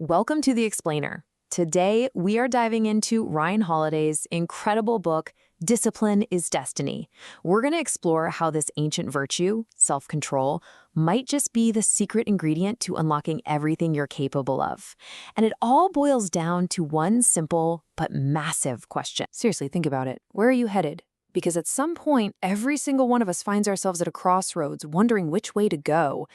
Welcome to The Explainer. Today, we are diving into Ryan Holiday's incredible book, Discipline is Destiny. We're going to explore how this ancient virtue, self-control, might just be the secret ingredient to unlocking everything you're capable of. And it all boils down to one simple but massive question. Seriously, think about it. Where are you headed? Because at some point, every single one of us finds ourselves at a crossroads, wondering which way to go.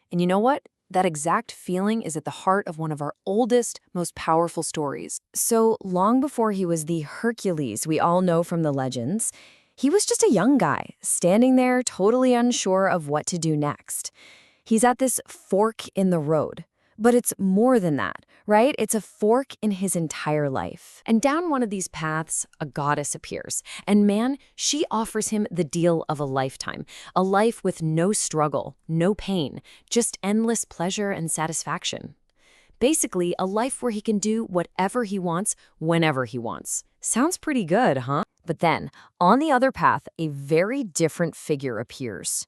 And you know what? That exact feeling is at the heart of one of our oldest, most powerful stories. So long before he was the Hercules we all know from the legends, he was just a young guy, standing there totally unsure of what to do next. He's at this fork in the road. But it's more than that, right? It's a fork in his entire life. And down one of these paths, a goddess appears. And man, she offers him the deal of a lifetime. A life with no struggle, no pain, just endless pleasure and satisfaction. Basically, a life where he can do whatever he wants, whenever he wants. Sounds pretty good, huh? But then, on the other path, a very different figure appears.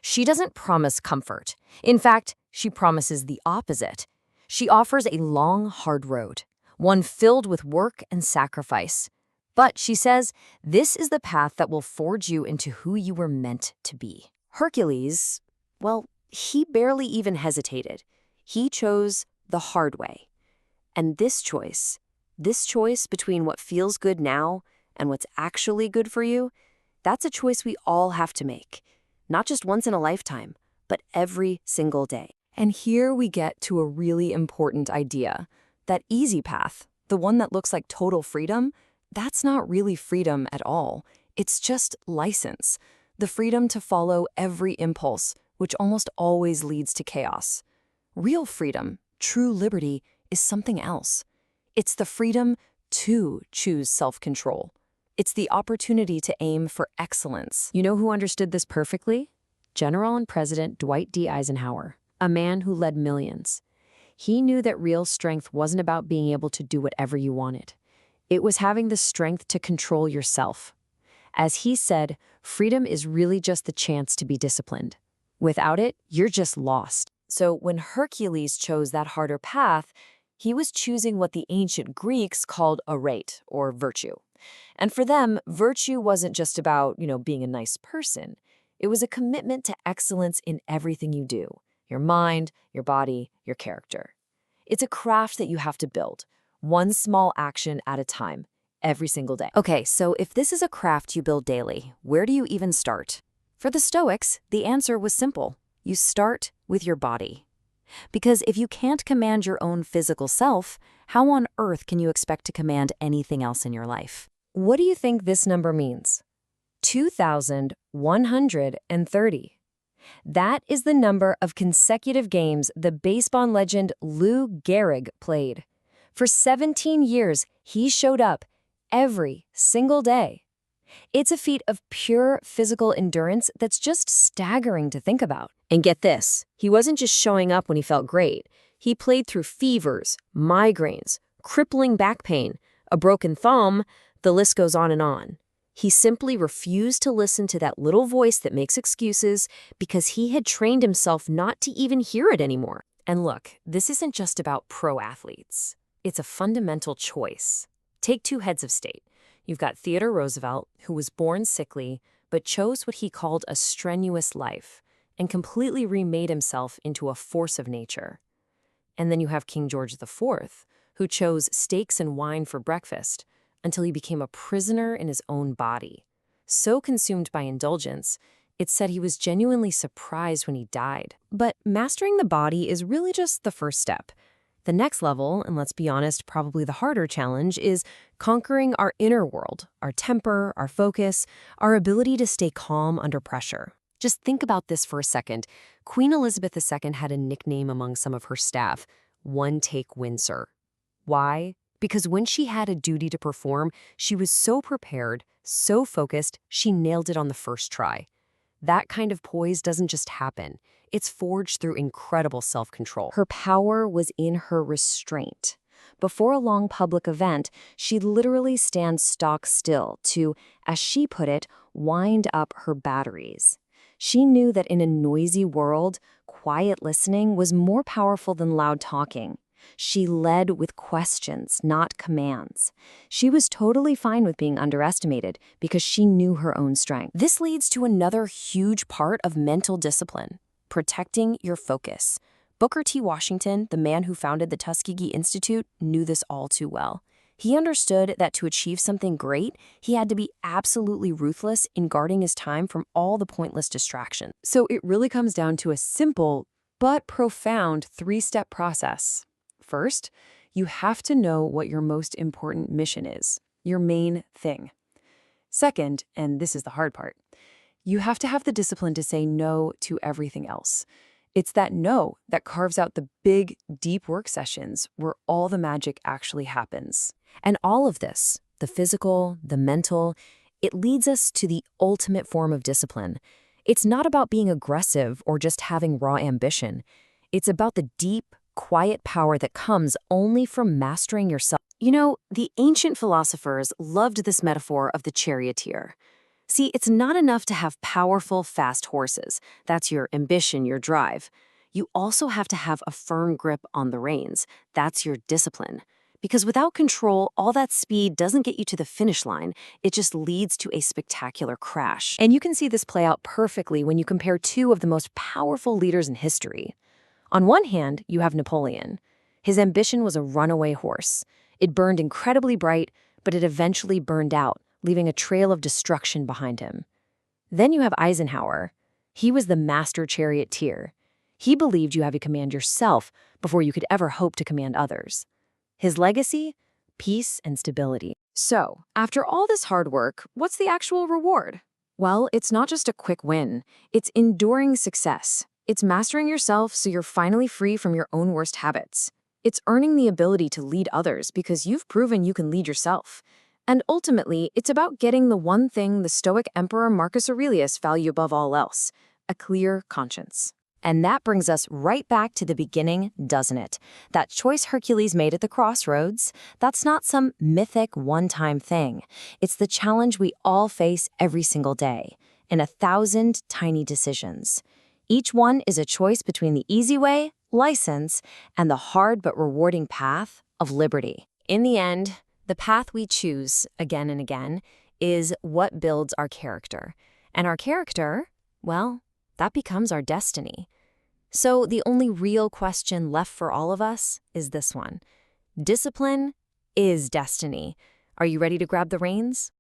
She doesn't promise comfort. In fact, she promises the opposite. She offers a long, hard road, one filled with work and sacrifice. But she says, this is the path that will forge you into who you were meant to be. Hercules, well, he barely even hesitated. He chose the hard way. And this choice between what feels good now and what's actually good for you, that's a choice we all have to make. Not just once in a lifetime, but every single day. And here we get to a really important idea. That easy path, the one that looks like total freedom, that's not really freedom at all. It's just license. The freedom to follow every impulse, which almost always leads to chaos. Real freedom, true liberty, is something else. It's the freedom to choose self-control. It's the opportunity to aim for excellence. You know who understood this perfectly? General and President Dwight D. Eisenhower, a man who led millions. He knew that real strength wasn't about being able to do whatever you wanted. It was having the strength to control yourself. As he said, freedom is really just the chance to be disciplined. Without it, you're just lost. So when Hercules chose that harder path, he was choosing what the ancient Greeks called arete, or virtue. And for them, virtue wasn't just about, being a nice person. It was a commitment to excellence in everything you do. Your mind, your body, your character. It's a craft that you have to build, one small action at a time, every single day. Okay, so if this is a craft you build daily, where do you even start? For the Stoics, the answer was simple. You start with your body. Because if you can't command your own physical self, how on earth can you expect to command anything else in your life? What do you think this number means? 2,130. That is the number of consecutive games the baseball legend Lou Gehrig played. For 17 years, he showed up every single day. It's a feat of pure physical endurance that's just staggering to think about. And get this, he wasn't just showing up when he felt great. He played through fevers, migraines, crippling back pain, a broken thumb, the list goes on and on. He simply refused to listen to that little voice that makes excuses because he had trained himself not to even hear it anymore. And look, this isn't just about pro athletes. It's a fundamental choice. Take two heads of state. You've got Theodore Roosevelt, who was born sickly, but chose what he called a strenuous life and completely remade himself into a force of nature. And then you have King George IV, who chose steaks and wine for breakfast, until he became a prisoner in his own body. So consumed by indulgence, it's said he was genuinely surprised when he died. But mastering the body is really just the first step. The next level, and let's be honest, probably the harder challenge, is conquering our inner world, our temper, our focus, our ability to stay calm under pressure. Just think about this for a second. Queen Elizabeth II had a nickname among some of her staff, One Take Windsor. Why? Because when she had a duty to perform, she was so prepared, so focused, she nailed it on the first try. That kind of poise doesn't just happen. It's forged through incredible self-control. Her power was in her restraint. Before a long public event, she'd literally stand stock still to, as she put it, wind up her batteries. She knew that in a noisy world, quiet listening was more powerful than loud talking. She led with questions, not commands. She was totally fine with being underestimated because she knew her own strength. This leads to another huge part of mental discipline: protecting your focus. Booker T. Washington, the man who founded the Tuskegee Institute, knew this all too well. He understood that to achieve something great, he had to be absolutely ruthless in guarding his time from all the pointless distractions. So it really comes down to a simple but profound three-step process. First, you have to know what your most important mission is, your main thing. Second, and this is the hard part, you have to have the discipline to say no to everything else. It's that no that carves out the big, deep work sessions where all the magic actually happens. And all of this, the physical, the mental, it leads us to the ultimate form of discipline. It's not about being aggressive or just having raw ambition. It's about the deep, quiet power that comes only from mastering yourself. You know, the ancient philosophers loved this metaphor of the charioteer. See, it's not enough to have powerful, fast horses. That's your ambition, your drive. You also have to have a firm grip on the reins. That's your discipline. Because without control, all that speed doesn't get you to the finish line. It just leads to a spectacular crash. And you can see this play out perfectly when you compare two of the most powerful leaders in history. On one hand, you have Napoleon. His ambition was a runaway horse. It burned incredibly bright, but it eventually burned out, leaving a trail of destruction behind him. Then you have Eisenhower. He was the master charioteer. He believed you had to command yourself before you could ever hope to command others. His legacy? Peace and stability. So, after all this hard work, what's the actual reward? Well, it's not just a quick win. It's enduring success. It's mastering yourself so you're finally free from your own worst habits. It's earning the ability to lead others because you've proven you can lead yourself. And ultimately, it's about getting the one thing the Stoic Emperor Marcus Aurelius valued above all else: a clear conscience. And that brings us right back to the beginning, doesn't it? That choice Hercules made at the crossroads, that's not some mythic one-time thing. It's the challenge we all face every single day, in 1,000 tiny decisions. Each one is a choice between the easy way, license, and the hard but rewarding path of liberty. In the end, the path we choose again and again is what builds our character. And our character, well, that becomes our destiny. So the only real question left for all of us is this one. Discipline is destiny. Are you ready to grab the reins?